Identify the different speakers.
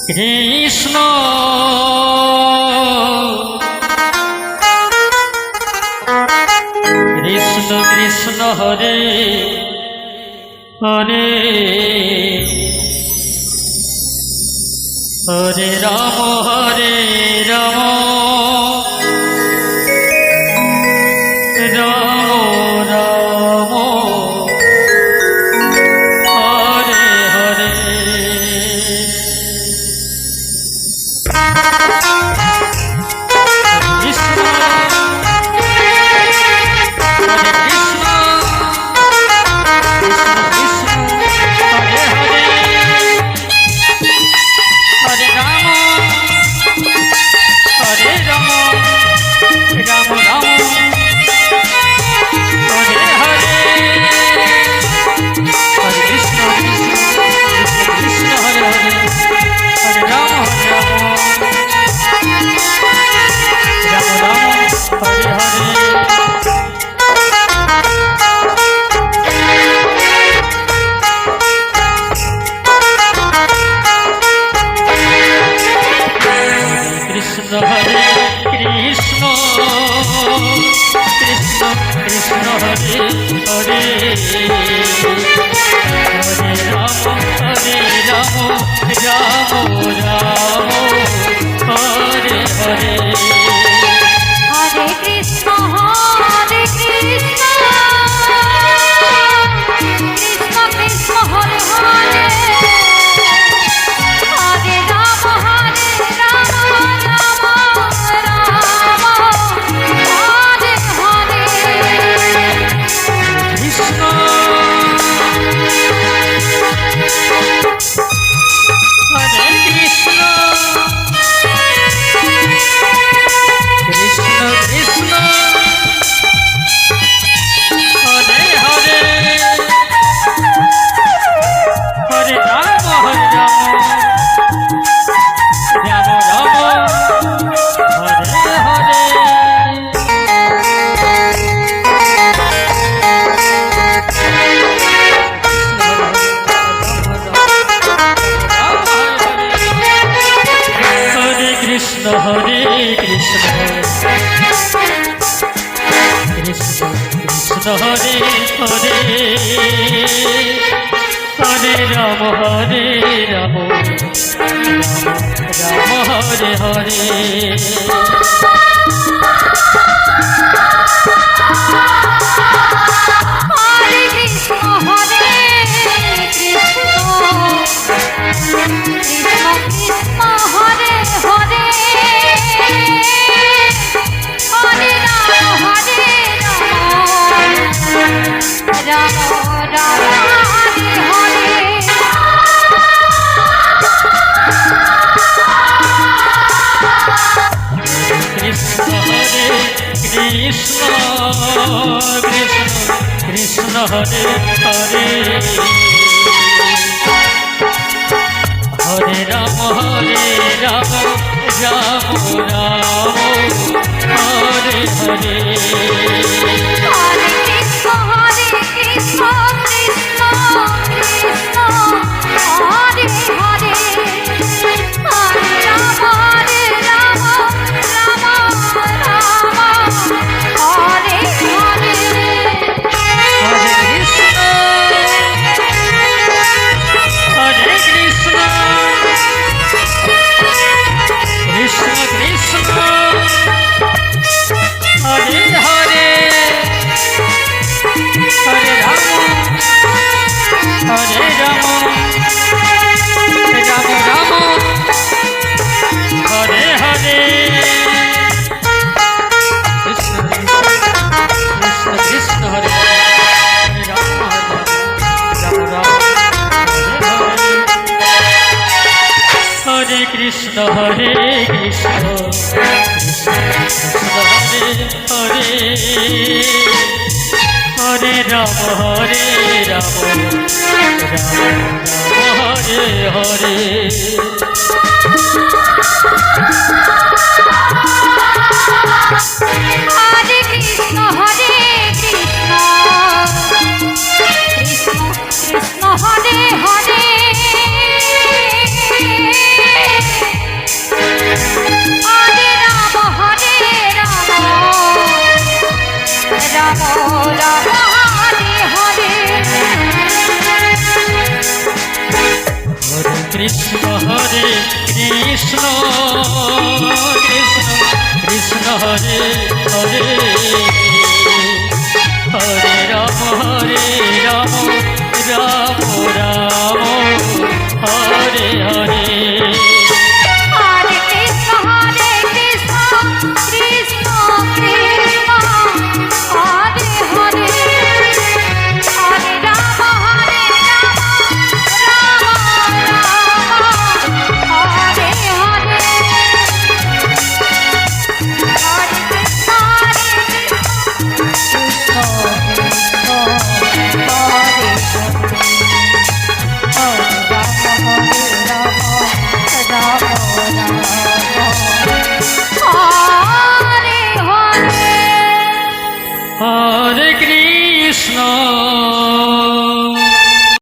Speaker 1: Krishna Krishna Krishna Hare Hare Hare Ram Hare Ram Ram Ram Hare Hare Krishna Hare Krishna Krishna Krishna Hare Hare Hare Ram Hare Ram Ram Ram Hare Hare Hare Krishna Krishna Krishna Krishna Hare Hare Hare Ram Ram Ram Hare Hare Krishna Hare Krishna Krishna Krishna Hare Hare Hare Ram Ram Ram Hare Hare
Speaker 2: Hare Krishna Krishna Krishna Hare Hare Hare Ram Ram Ram Hare Hare
Speaker 1: Krishna Hare Krishna Krishna Krishna Hare Hare Hare Ram Ram Ram Hare Hare Hare Krishna Hare Krishna Krishna Krishna Hare Hare Hare Ram Ram Hare Hare
Speaker 2: Hare Krishna Krishna Krishna Hare Hare Hare Ram Ram Ram Hare Hare
Speaker 1: Krishna Hare Krishna Krishna Krishna Hare Hare Hare Ram Ram Ram Hare Hare
Speaker 2: Hare Krishna Krishna Krishna Hare Hare Hare Ram Ram Ram Hare Hare
Speaker 1: Hare Krishna Hare Krishna Krishna Krishna Hare Hare Hare Ram Hare Ram Ram Ram Hare Hare Krishna Krishna Krishna Hare Hare Ram Ram Ram Hare Hare Krishna Hare Krishna Krishna Krishna Hare Hare Hare Ram Ram Hare Hare
Speaker 2: Hare Krishna Krishna Krishna Hare Hare
Speaker 1: Krishna Krishna Krishna Hare Hare Hare Ram Ram Ram Hare Hare
Speaker 2: Hare Krishna Krishna Krishna Hare Hare Hare Ram Ram Hare Hare Hare Krishna Hare Hare
Speaker 1: Hare Krishna